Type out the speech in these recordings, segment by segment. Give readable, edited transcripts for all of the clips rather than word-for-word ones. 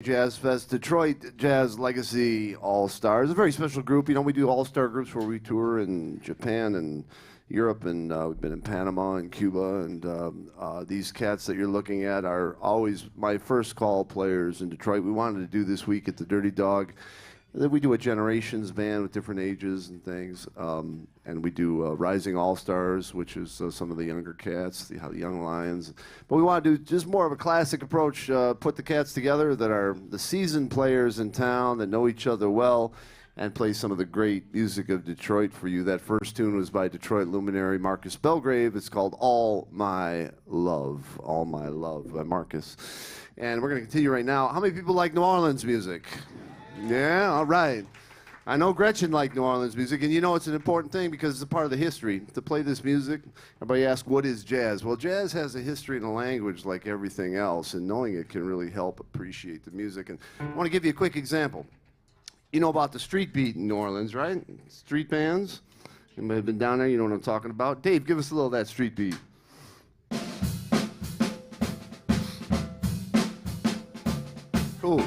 Jazz Fest, Detroit Jazz Legacy All Stars. A very special group. You know, we do all star groups where we tour in Japan and Europe, and we've been in Panama and Cuba. And these cats that you're looking at are always my first call players in Detroit. We wanted to do this week at the Dirty Dog. And then we do a Generations band with different ages and things. And we do Rising All-Stars, which is some of the younger cats, the Young Lions. But we want to do just more of a classic approach, put the cats together that are the seasoned players in town that know each other well, and play some of the great music of Detroit for you. That first tune was by Detroit luminary Marcus Belgrave. It's called All My Love by Marcus. And we're going to continue right now. How many people like New Orleans music? Yeah, all right. I know Gretchen liked New Orleans music, and you know it's an important thing because it's a part of the history. To play this music, everybody asks, what is jazz? Well, jazz has a history and a language like everything else, and knowing it can really help appreciate the music. And I want to give you a quick example. You know about the street beat in New Orleans, right? Street bands. You may have been down there, you know what I'm talking about. Dave, give us a little of that street beat. Cool.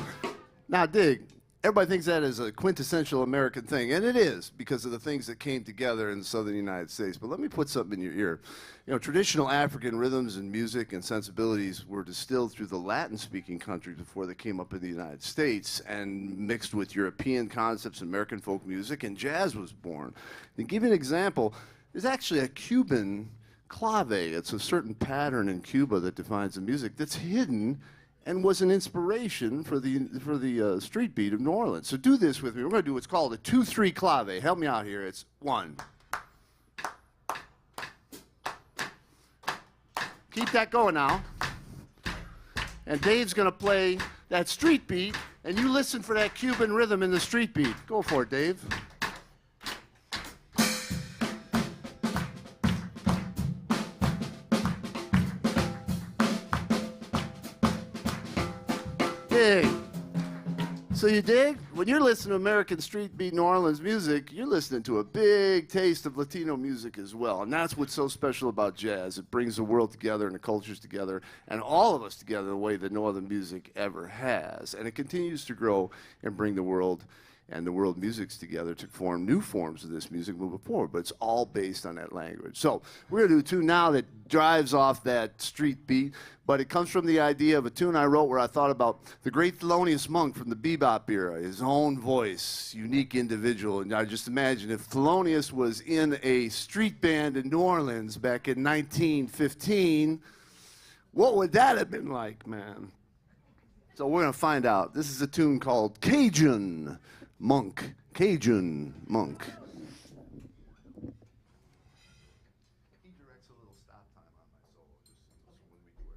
Now dig. Everybody thinks that is a quintessential American thing, and it is because of the things that came together in the southern United States. But let me put something in your ear. You know, traditional African rhythms and music and sensibilities were distilled through the Latin-speaking countries before they came up in the United States and mixed with European concepts, American folk music, and jazz was born. To give you an example, there's actually a Cuban clave. It's a certain pattern in Cuba that defines the music that's hidden and was an inspiration for the street beat of New Orleans. So do this with me. We're going to do what's called a 2-3 clave. Help me out here. It's 1. Keep that going now. And Dave's going to play that street beat, and you listen for that Cuban rhythm in the street beat. Go for it, Dave. Dig. So you dig? When you're listening to American street beat New Orleans music, you're listening to a big taste of Latino music as well. And that's what's so special about jazz. It brings the world together and the cultures together and all of us together in a way that no other music ever has. And it continues to grow and bring the world and the world musics together to form new forms of this music moving forward, but it's all based on that language. So we're going to do a tune now that drives off that street beat, but it comes from the idea of a tune I wrote where I thought about the great Thelonious Monk from the bebop era, his own voice, unique individual. And I just imagine if Thelonious was in a street band in New Orleans back in 1915, what would that have been like, man? So we're going to find out. This is a tune called Cajun Monk. Cajun Monk. He directs a little stop time on my solo, just when we do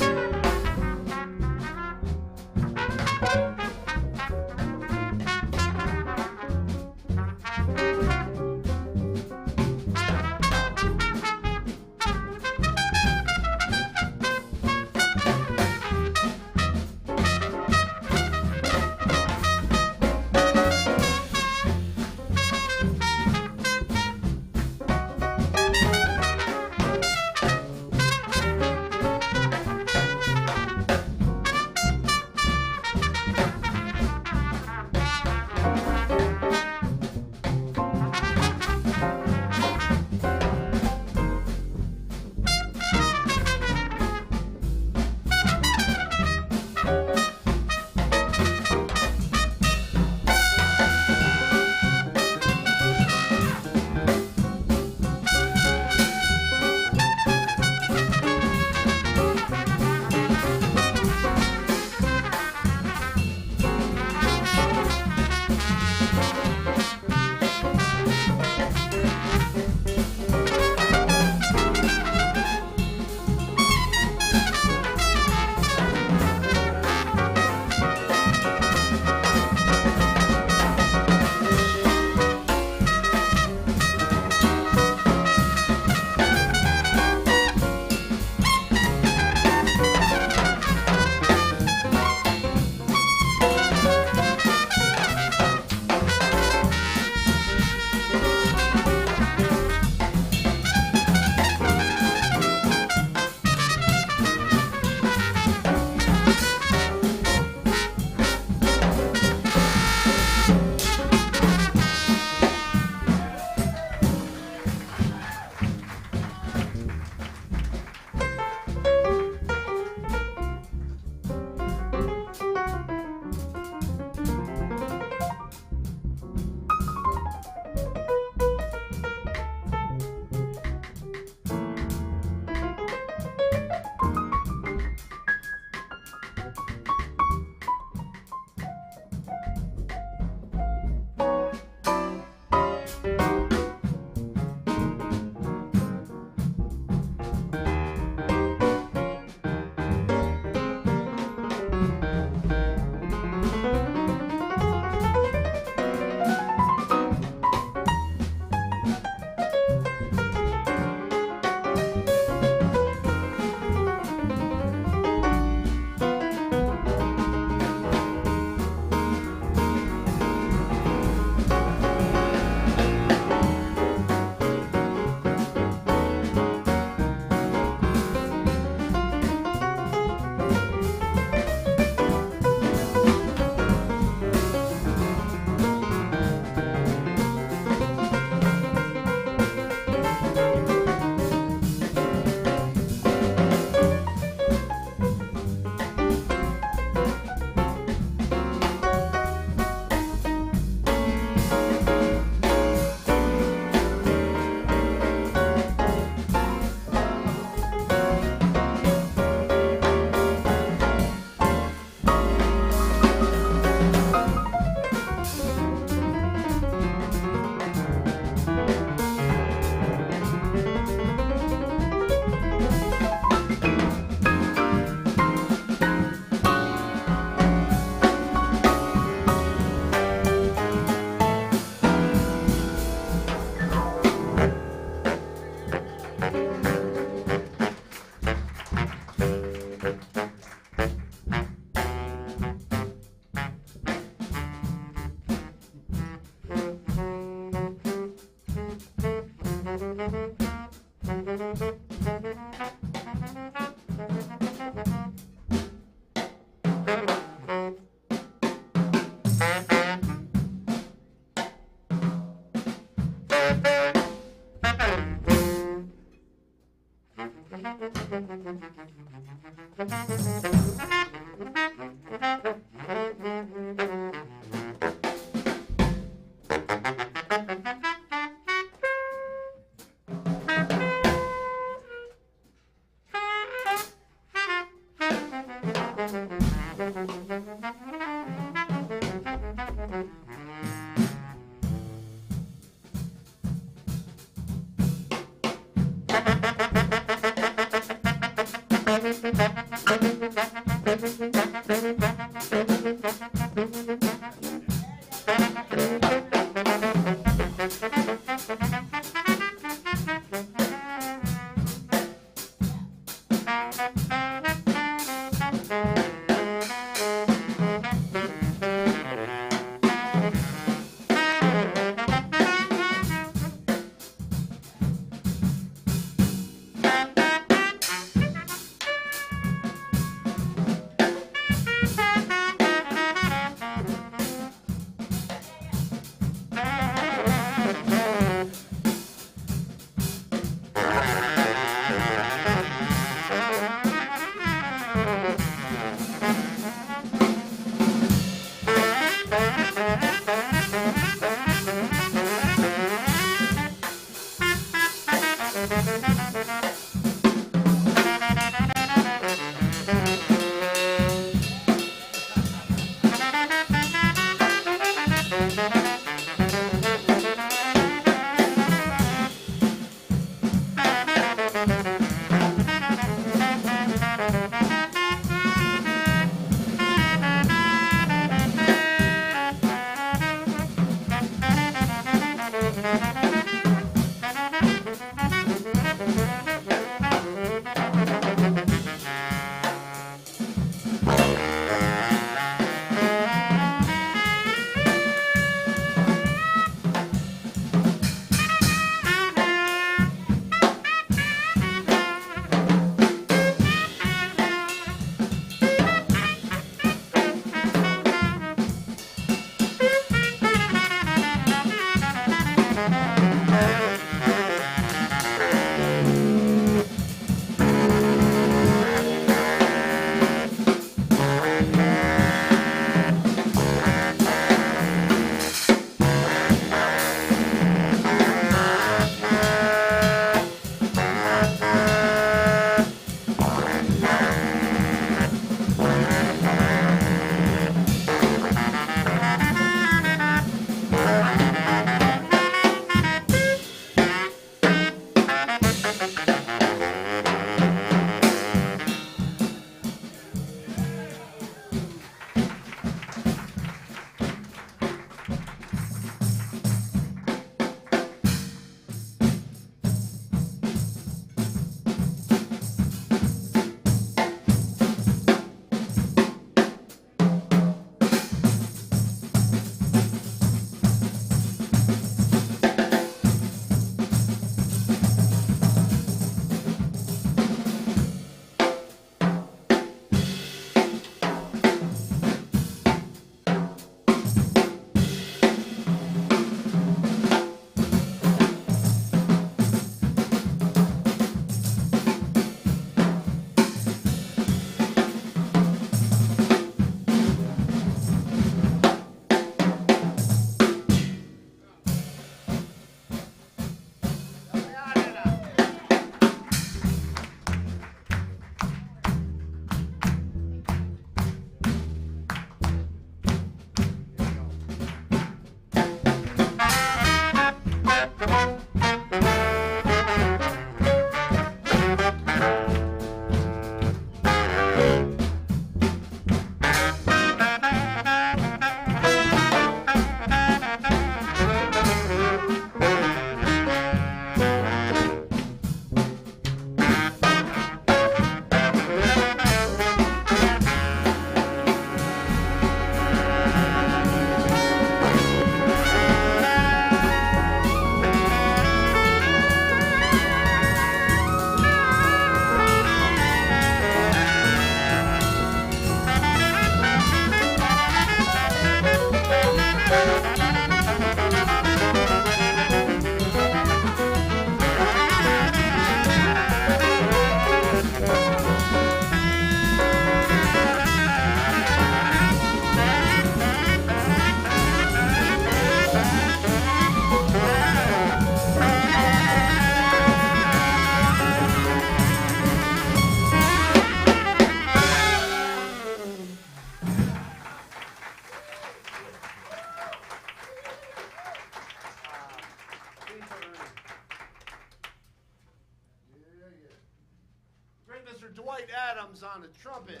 Adams on the trumpet.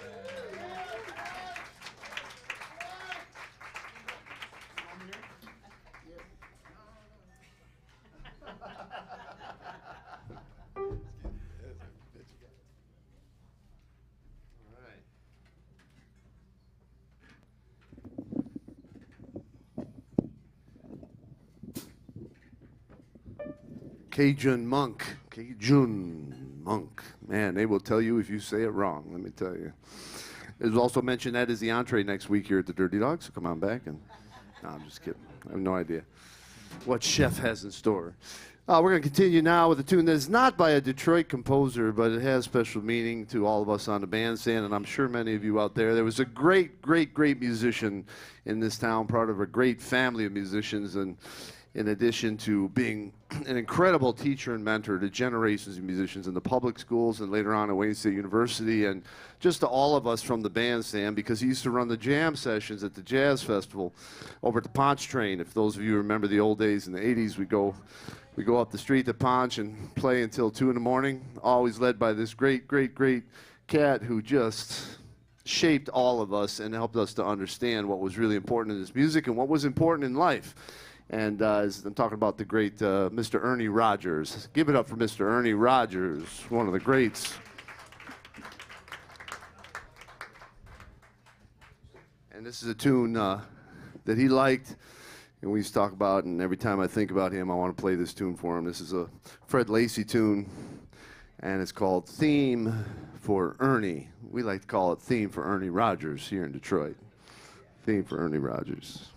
Cajun Monk. Cajun Monk. Man, they will tell you if you say it wrong, let me tell you. It was also mentioned that is the entree next week here at the Dirty Dog, so come on back. And no, I'm just kidding. I have no idea what Chef has in store. We're going to continue now with a tune that is not by a Detroit composer, but it has special meaning to all of us on the bandstand, and I'm sure many of you out there. There was a great, great, great musician in this town, part of a great family of musicians, and in addition to being an incredible teacher and mentor to generations of musicians in the public schools and later on at Wayne State University, and just to all of us from the bandstand, because he used to run the jam sessions at the Jazz Festival over at the Pontchartrain. If those of you remember the old days in the 80s, we go up the street to Ponch and play until 2 in the morning, always led by this great, great, great cat who just shaped all of us and helped us to understand what was really important in this music and what was important in life. And I'm talking about the great Mr. Ernie Rogers. Give it up for Mr. Ernie Rogers, one of the greats. And this is a tune that he liked, and we used to talk about, and every time I think about him, I want to play this tune for him. This is a Fred Lacey tune, and it's called Theme for Ernie. We like to call it Theme for Ernie Rogers here in Detroit. Theme for Ernie Rogers.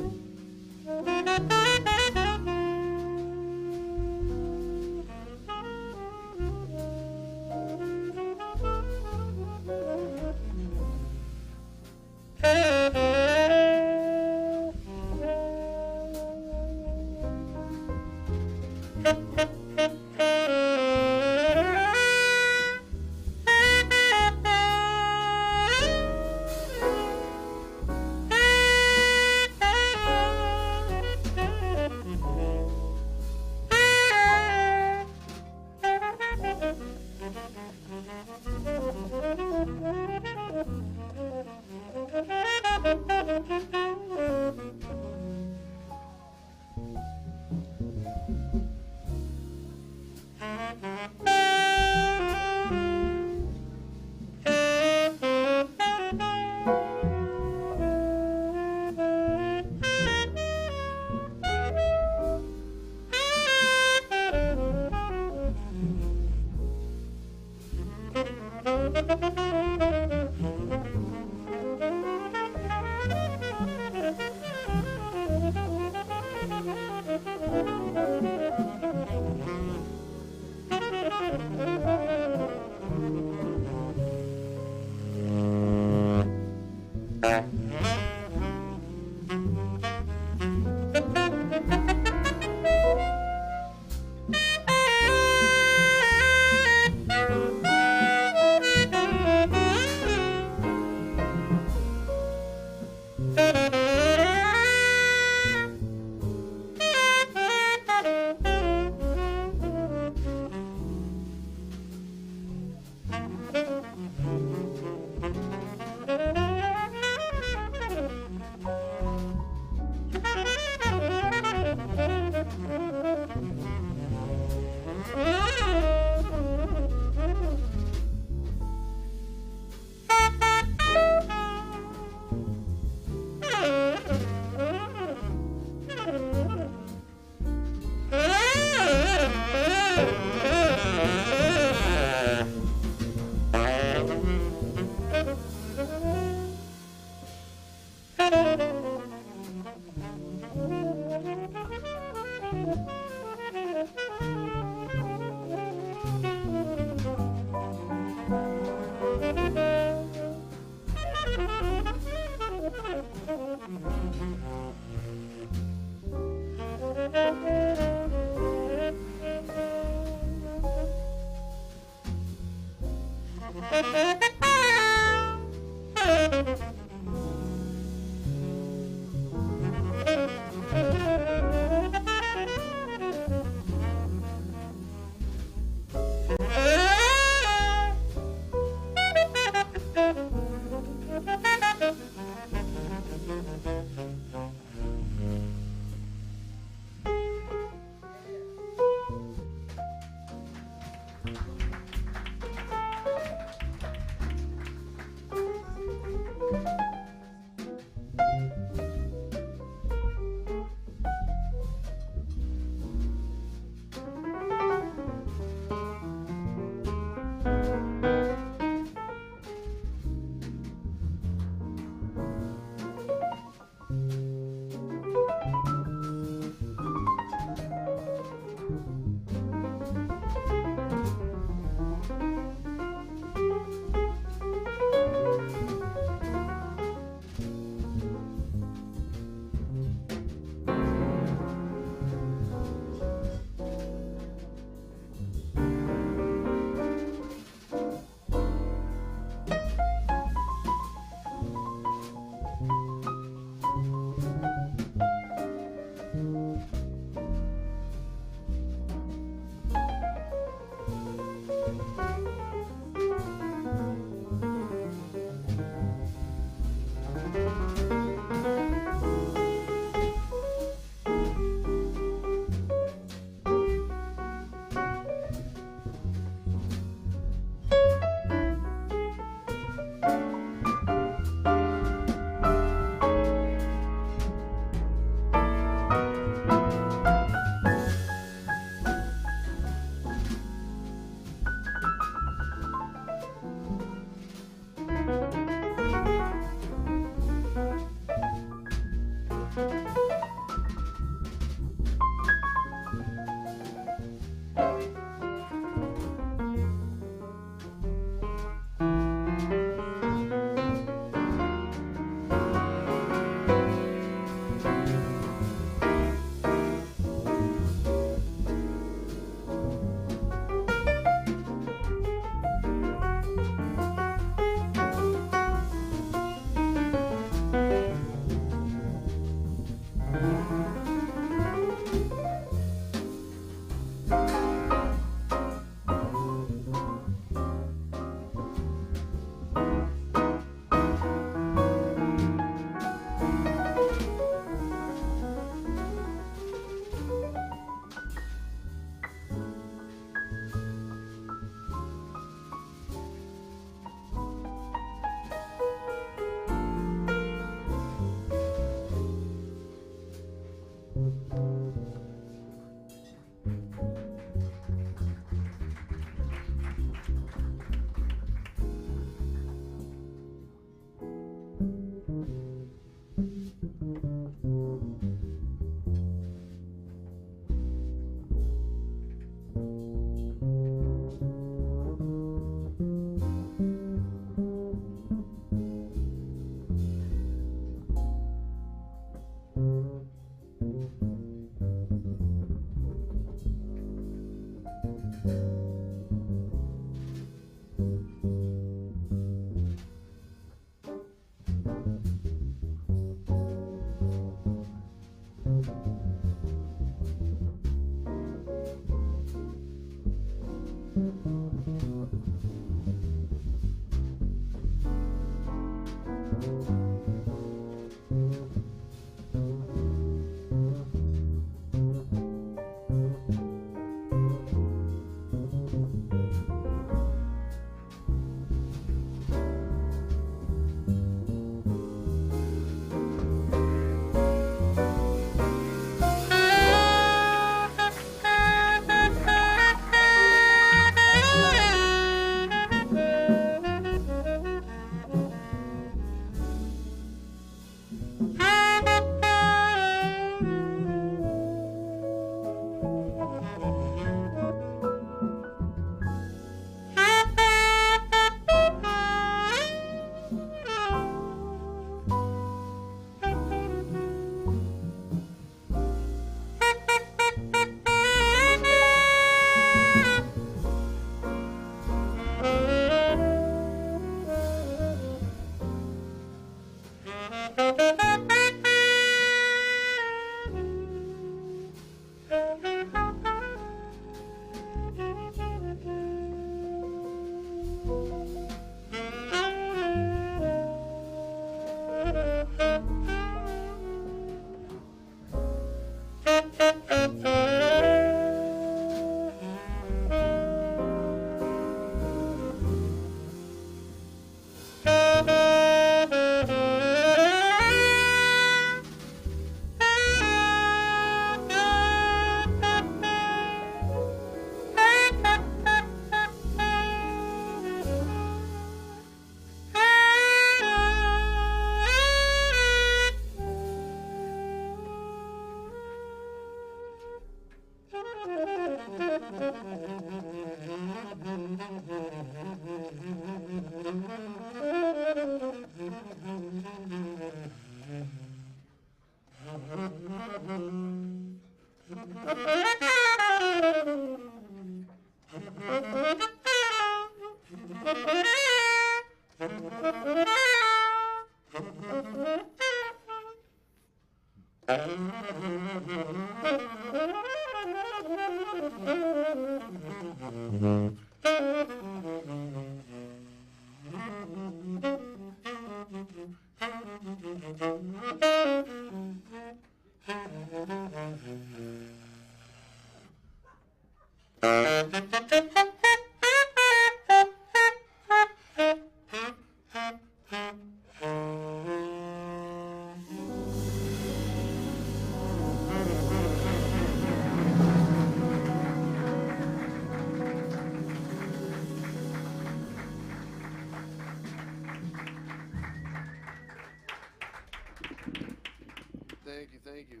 Thank you, thank you.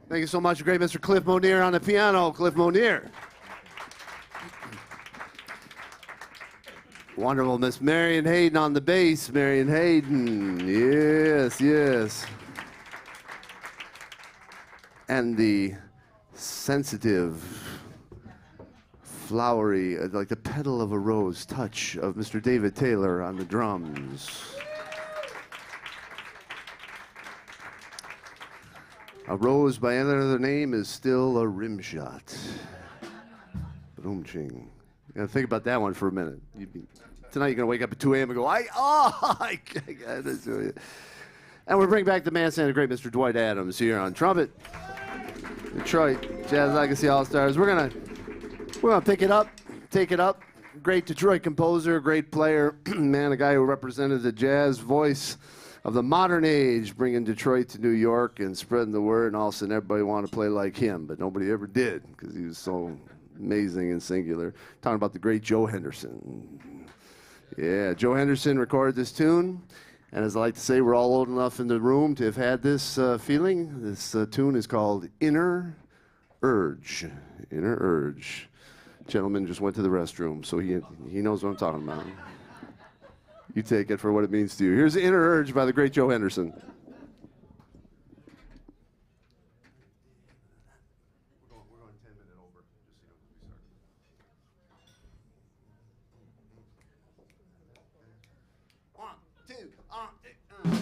Thank you so much, great Mr. Cliff Monier on the piano. Cliff Monier. Wonderful Miss Marion Hayden on the bass. Marion Hayden, yes, yes. And the sensitive, flowery, like the petal of a rose touch of Mr. David Taylor on the drums. A rose by any other name is still a rim shot. Boom-ching. You gotta think about that one for a minute. Tonight you're gonna wake up at 2 a.m. and go, I gotta do it. And we're bringing back the man sounding great, Mr. Dwight Adams here on trumpet. Detroit Jazz Legacy All-Stars. We're gonna pick it up, take it up. Great Detroit composer, great player, man, a guy who represented the jazz voice of the modern age, bringing Detroit to New York and spreading the word, and all of a sudden everybody wanted to play like him, but nobody ever did because he was so amazing and singular. Talking about the great Joe Henderson. Yeah, Joe Henderson recorded this tune, and as I like to say, we're all old enough in the room to have had this feeling. This tune is called Inner Urge. Inner Urge. Gentleman just went to the restroom, so he knows what I'm talking about. You take it for what it means to you. Here's Inner Urge by the great Joe Henderson. We're going 10 minutes over, just so you know. 1, 2, 3.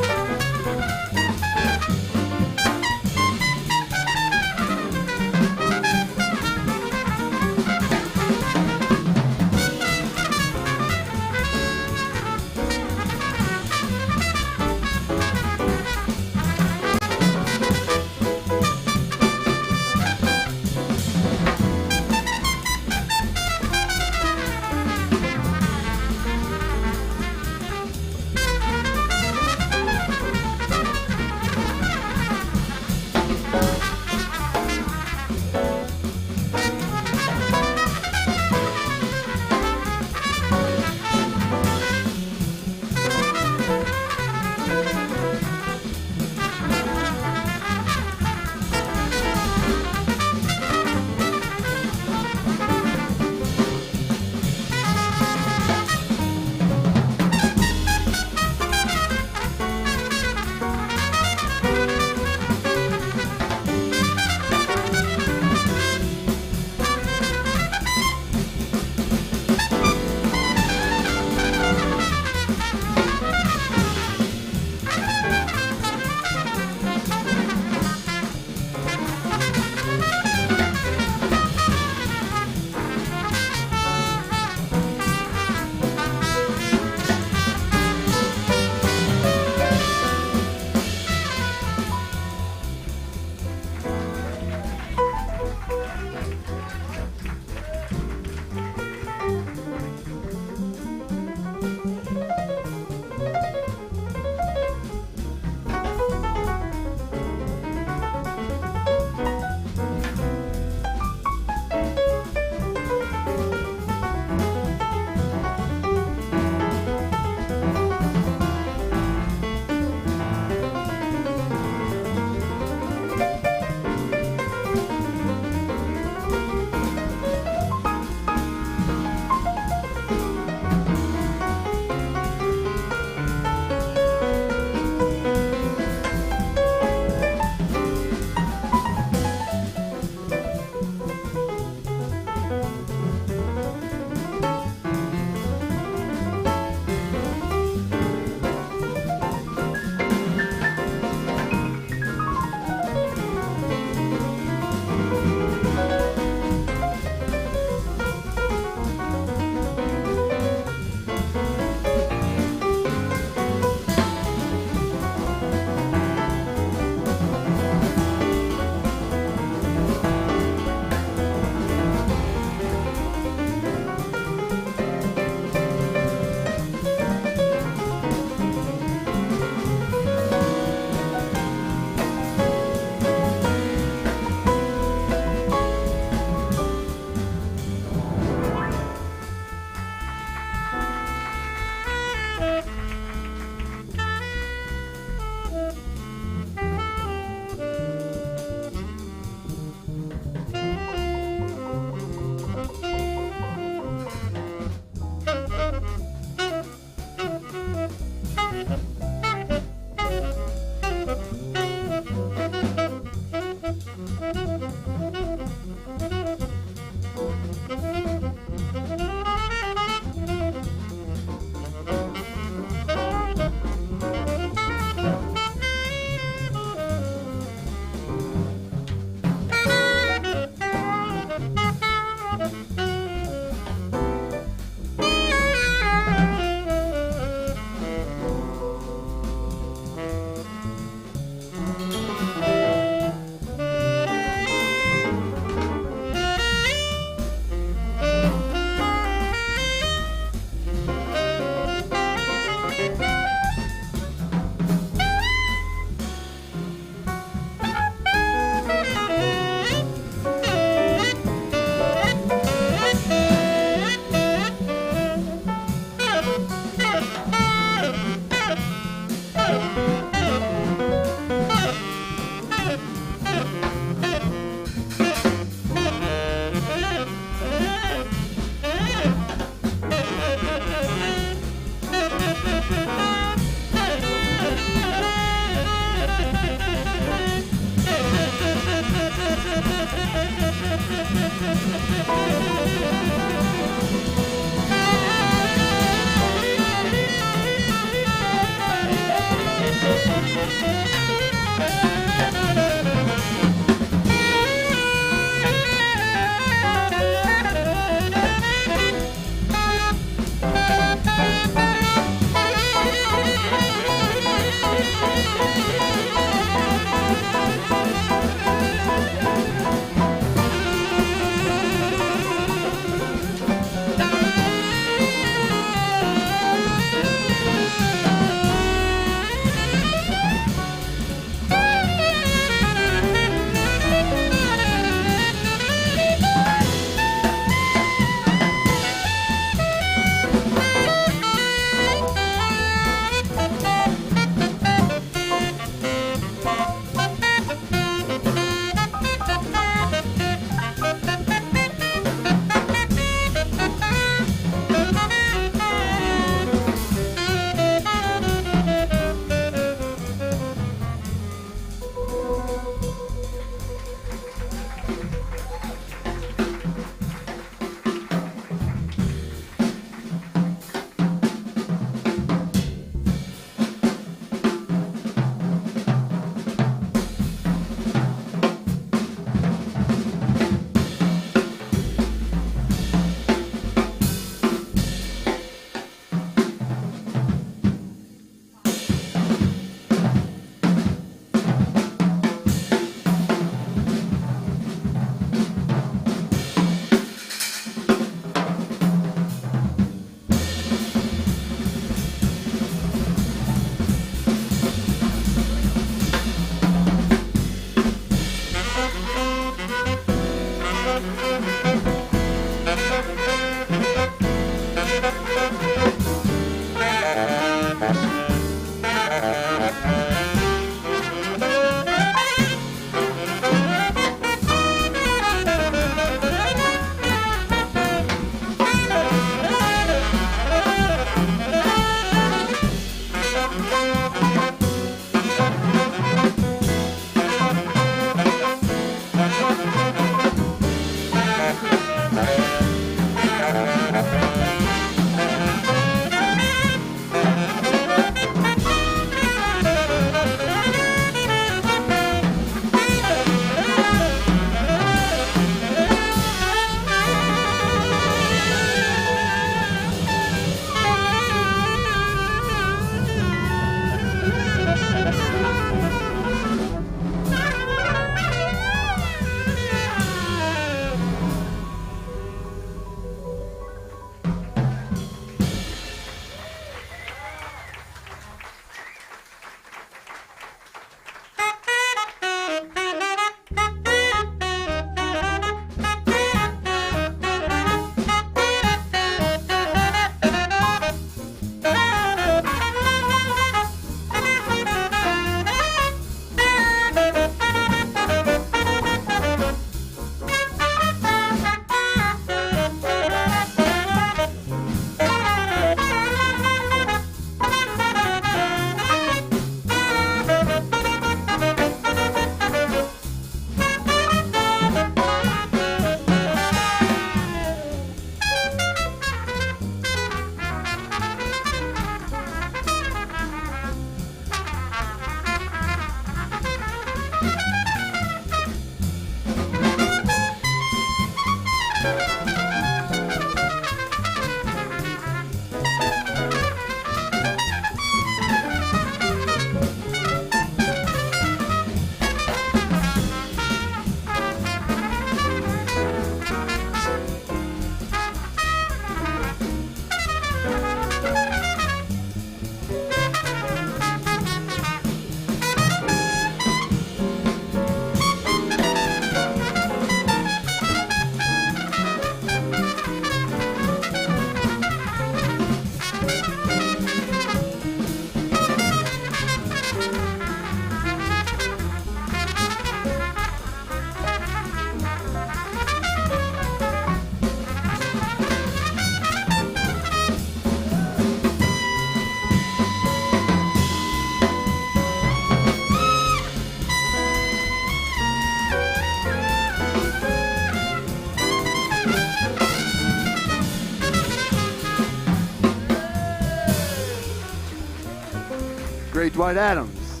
Dwight Adams.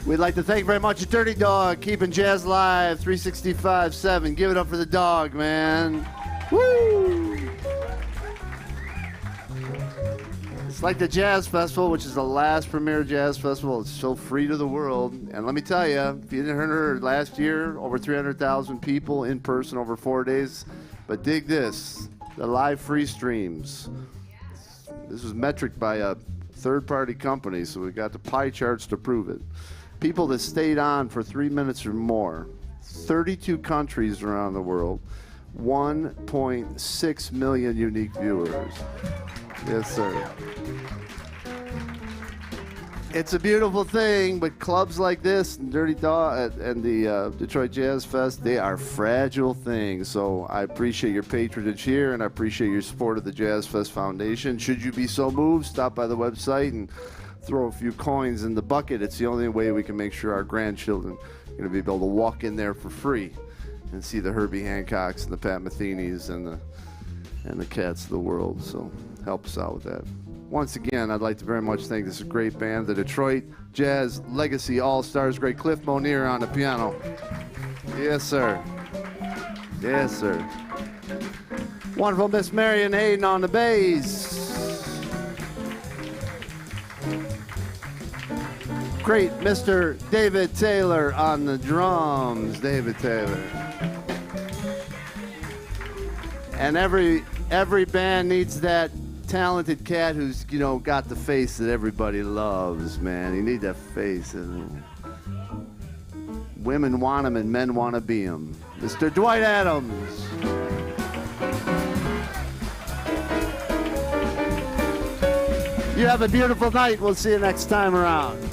We'd like to thank very much Dirty Dog, keeping jazz live 365/7. Give it up for the dog, man. Woo! It's like the Jazz Festival, which is the last premier jazz festival. It's so free to the world. And let me tell you, if you didn't hear last year, over 300,000 people in person over 4 days. But dig this, the live free streams. This was metric by a third-party company, so we got the pie charts to prove it. People that stayed on for 3 minutes or more, 32 countries around the world, 1.6 million unique viewers. Yes, sir. It's a beautiful thing, but clubs like this and Dirty Dog and the Detroit Jazz Fest, they are fragile things. So I appreciate your patronage here, and I appreciate your support of the Jazz Fest Foundation. Should you be so moved, stop by the website and throw a few coins in the bucket. It's the only way we can make sure our grandchildren are going to be able to walk in there for free and see the Herbie Hancocks and the Pat Metheny's and the Cats of the world. So help us out with that. Once again, I'd like to very much thank this great band, the Detroit Jazz Legacy All-Stars. Great Cliff Monier on the piano. Yes, sir. Yes, sir. Wonderful Miss Marion Hayden on the bass. Great Mr. David Taylor on the drums. David Taylor. And every band needs that talented cat who's, got the face that everybody loves, man. You need that face. Women want him and men want to be him. Mr. Dwight Adams. You have a beautiful night. We'll see you next time around.